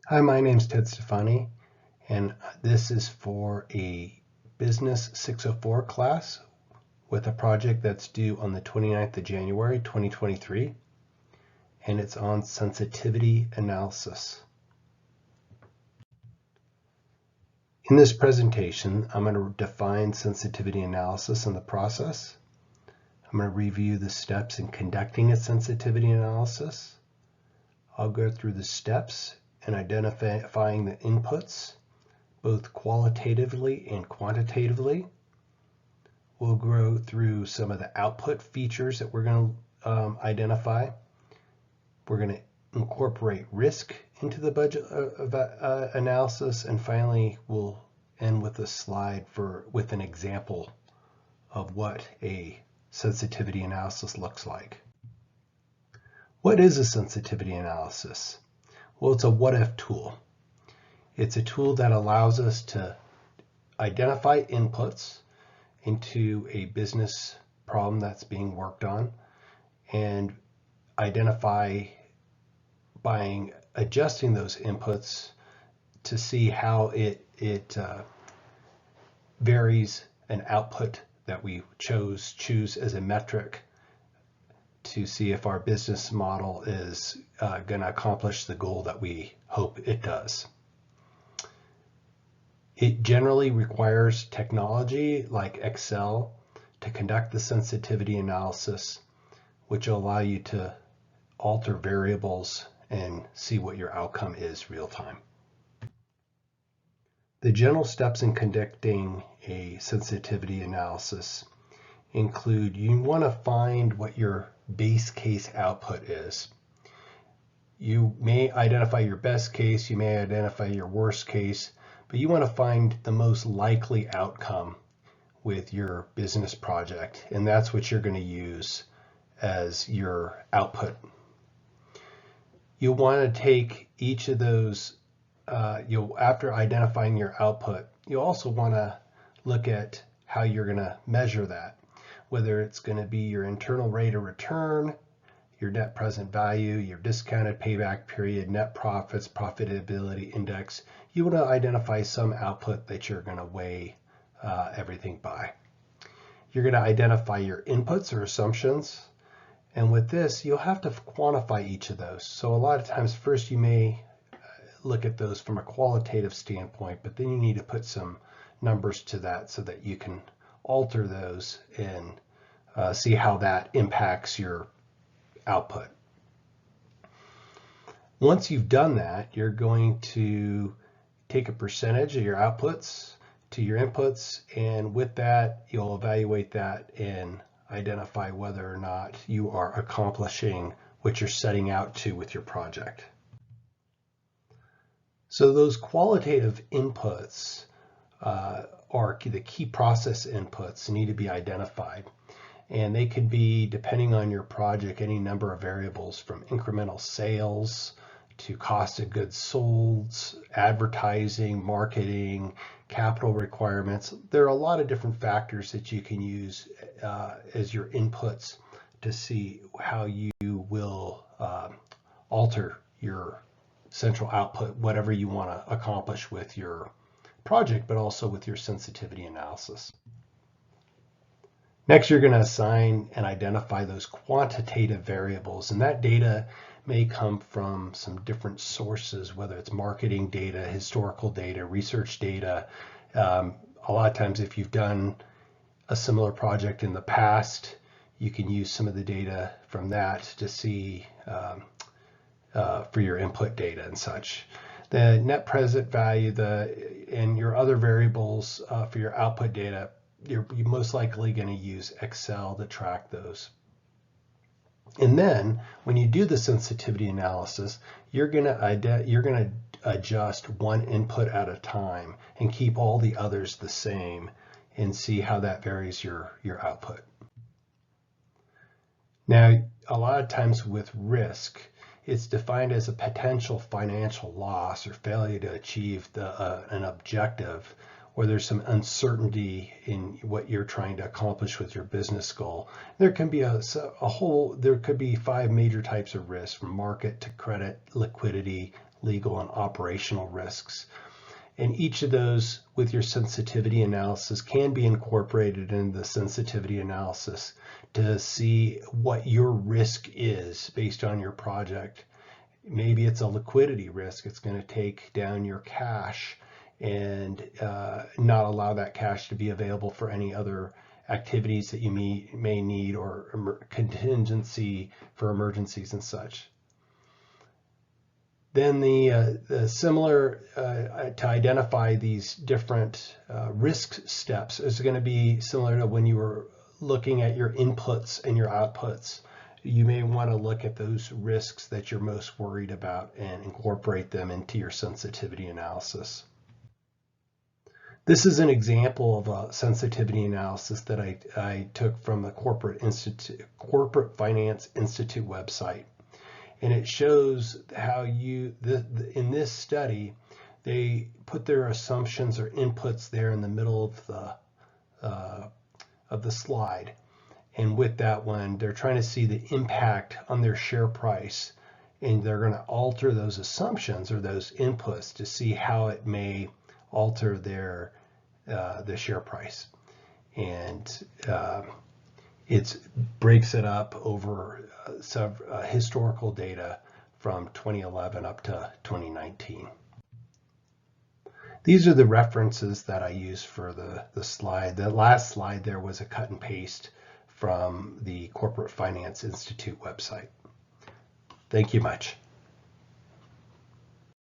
Hi, my name's Stefani, and this is for a Business 604 class with a project that's due on the 29th of January 2023, and it's on sensitivity analysis. In this presentation, I'm going to define sensitivity analysis and the process. I'm going to review the steps in conducting a sensitivity analysis. I'll go through the steps in identifying the inputs, both qualitatively and quantitatively. We'll go through some of the output features that we're going to identify. We're going to incorporate risk into the budget analysis, and finally we'll end with a slide with an example of what a sensitivity analysis looks like. What is a sensitivity analysis? Well, it's a what-if tool. It's a tool that allows us to identify inputs into a business problem that's being worked on and identify by adjusting those inputs to see how it varies an output that we choose as a metric to see if our business model is going to accomplish the goal that we hope it does. It generally requires technology like Excel to conduct the sensitivity analysis, which will allow you to alter variables and see what your outcome is real time. The general steps in conducting a sensitivity analysis include you want to find what your base case output is. You may identify your best case, you may identify your worst case, but you want to find the most likely outcome with your business project, and that's what you're going to use as your output. You'll want to take each of those, after identifying your output, you also want to look at how you're going to measure that, whether it's going to be your internal rate of return, your net present value, your discounted payback period, net profits, profitability index. You want to identify some output that you're going to weigh everything by. You're going to identify your inputs or assumptions. And with this, you'll have to quantify each of those. So a lot of times, first you may look at those from a qualitative standpoint, but then you need to put some numbers to that so that you can alter those and see how that impacts your output. Once you've done that, you're going to take a percentage of your outputs to your inputs, and with that, you'll evaluate that and identify whether or not you are accomplishing what you're setting out to with your project. So those qualitative inputs are the key process inputs need to be identified. And they could be, depending on your project, any number of variables from incremental sales to cost of goods sold, advertising, marketing, capital requirements. There are a lot of different factors that you can use as your inputs to see how you will alter your central output, whatever you want to accomplish with your project, but also with your sensitivity analysis. Next, you're going to assign and identify those quantitative variables, and that data may come from some different sources, whether it's marketing data, historical data, research data. A lot of times, if you've done a similar project in the past, you can use some of the data from that to see for your input data and such. The net present value and your other variables for your output data, you're most likely going to use Excel to track those. And then when you do the sensitivity analysis, you're going to adjust one input at a time and keep all the others the same and see how that varies your output. Now, a lot of times with risk, it's defined as a potential financial loss or failure to achieve an objective, or there's some uncertainty in what you're trying to accomplish with your business goal. There can be there could be 5 major types of risk, from market to credit, liquidity, legal, and operational risks. And each of those with your sensitivity analysis can be incorporated into the sensitivity analysis to see what your risk is based on your project. Maybe it's a liquidity risk. It's going to take down your cash and not allow that cash to be available for any other activities that you may need, or contingency for emergencies and such. Then the similar to identify these different risk steps is going to be similar to when you were looking at your inputs and your outputs. You may want to look at those risks that you're most worried about and incorporate them into your sensitivity analysis. This is an example of a sensitivity analysis that I took from the Corporate Finance Institute website. And it shows how in this study, they put their assumptions or inputs there in the middle of the slide. And with that one, they're trying to see the impact on their share price. And they're going to alter those assumptions or those inputs to see how it may alter the share price. And it breaks it up over some historical data from 2011 up to 2019. These are the references that I use for the slide. The last slide there was a cut and paste from the Corporate Finance Institute website. Thank you much.